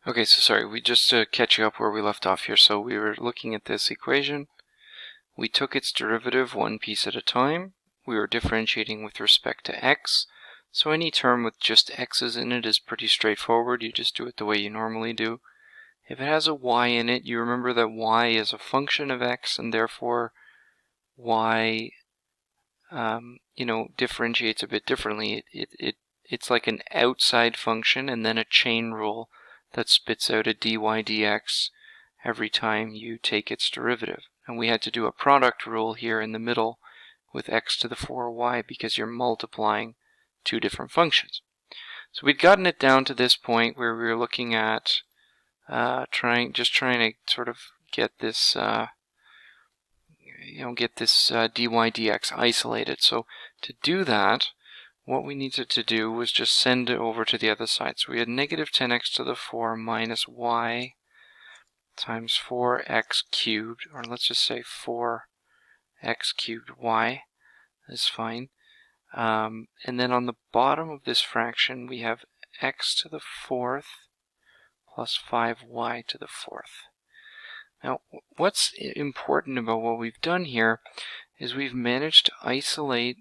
Okay, so sorry, we just to catch you up where we left off here. So we were looking at this equation. We took its derivative one piece at a time. We were differentiating with respect to x. So any term with just x's in it is pretty straightforward. You just do it the way you normally do. If it has a y in it, you remember that y is a function of x, and therefore y, differentiates a bit differently. It's like an outside function and then a chain rule that spits out a dy dx every time you take its derivative. And we had to do a product rule here in the middle with x to the 4y because you're multiplying two different functions. So we'd gotten it down to this point where we were looking at trying to sort of get this dy dx isolated. So to do that, what we needed to do was just send it over to the other side. So we had negative 10x to the 4 minus y times 4x cubed, or let's just say 4x cubed y is fine. And then on the bottom of this fraction, we have x to the 4th plus 5y to the 4th. Now, what's important about what we've done here is we've managed to isolate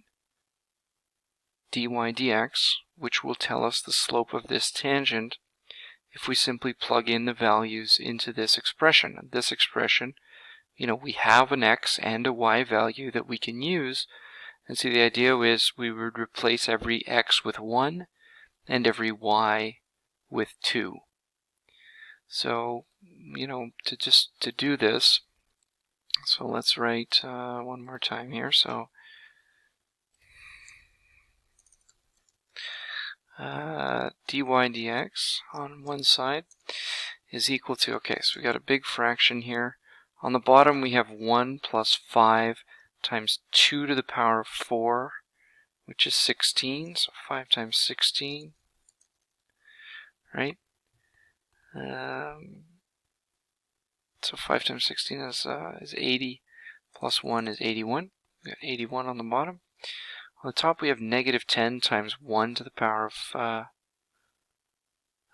dy dx, which will tell us the slope of this tangent if we simply plug in the values into this expression. And this expression, we have an x and a y value that we can use. And so the idea is we would replace every x with 1 and every y with 2. So, to do this, so let's write one more time here. So dy dx on one side is equal to, okay, so we got a big fraction here. On the bottom we have 1 plus 5 times 2 to the power of 4, which is 16, so 5 times 16, right? So 5 times 16 is 80, plus 1 is 81. We got 81 on the bottom. On the top we have negative 10 times 1 to the power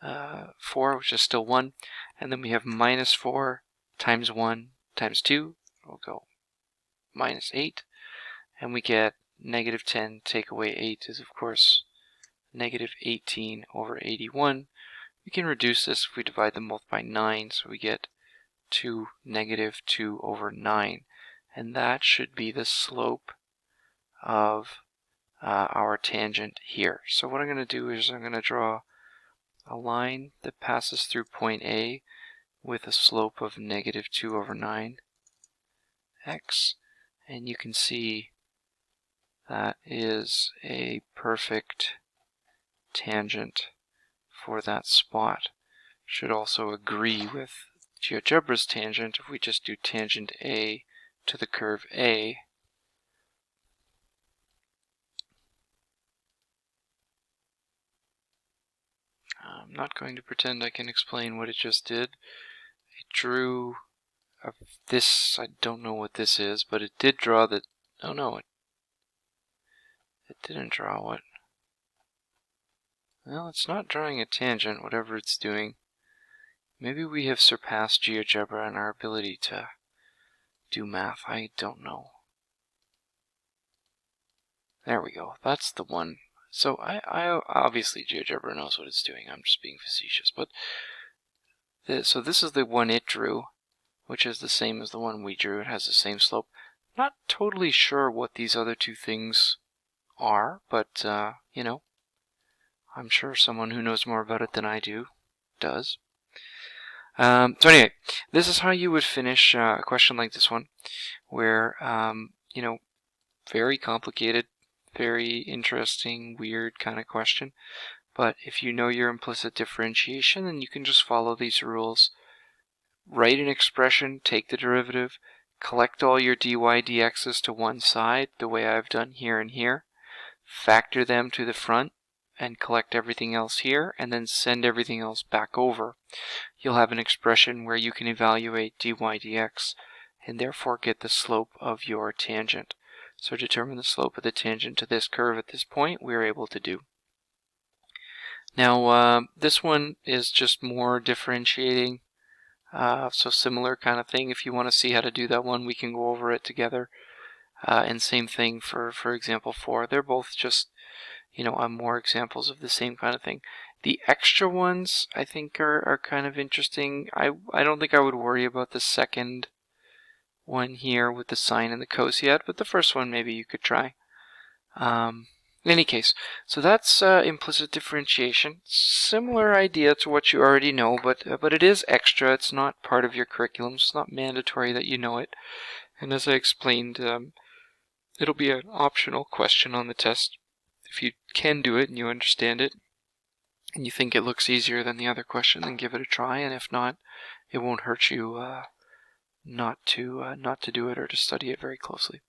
of 4, which is still 1. And then we have minus 4 times 1 times 2. We'll go minus 8. And we get negative 10 take away 8 is, of course, negative 18 over 81. We can reduce this if we divide them both by 9, so we get negative 2 over 9. And that should be the slope of our tangent here. So what I'm going to do is I'm going to draw a line that passes through point A with a slope of negative 2 over 9 x, and you can see that is a perfect tangent for that spot. Should also agree with GeoGebra's tangent if we just do tangent A to the curve A. I'm not going to pretend I can explain what it just did. It drew this, I don't know what this is, but it did draw the, oh no, it didn't draw what? Well, it's not drawing a tangent, whatever it's doing. Maybe we have surpassed GeoGebra in our ability to do math. I don't know. There we go. That's the one. So I obviously GeoGebra knows what it's doing. I'm just being facetious. But so this is the one it drew, which is the same as the one we drew. It has the same slope. Not totally sure what these other two things are, but I'm sure someone who knows more about it than I do does. So anyway, this is how you would finish a question like this one, where, very complicated, very interesting, weird kind of question. But if you know your implicit differentiation, then you can just follow these rules. Write an expression, take the derivative, collect all your dy dx's to one side, the way I've done here and here, factor them to the front, and collect everything else here, and then send everything else back over. You'll have an expression where you can evaluate dy dx, and therefore get the slope of your tangent. So determine the slope of the tangent to this curve at this point, we're able to do. Now, this one is just more differentiating, so similar kind of thing. If you want to see how to do that one, we can go over it together. And same thing for example 4. They're both just, more examples of the same kind of thing. The extra ones, I think, are kind of interesting. I don't think I would worry about the second one here with the sine and the cos yet, but the first one maybe you could try. In any case, so that's implicit differentiation. Similar idea to what you already know, but it is extra. It's not part of your curriculum. It's not mandatory that you know it. And as I explained, it'll be an optional question on the test. If you can do it and you understand it, and you think it looks easier than the other question, then give it a try. And if not, it won't hurt you not to do it or to study it very closely.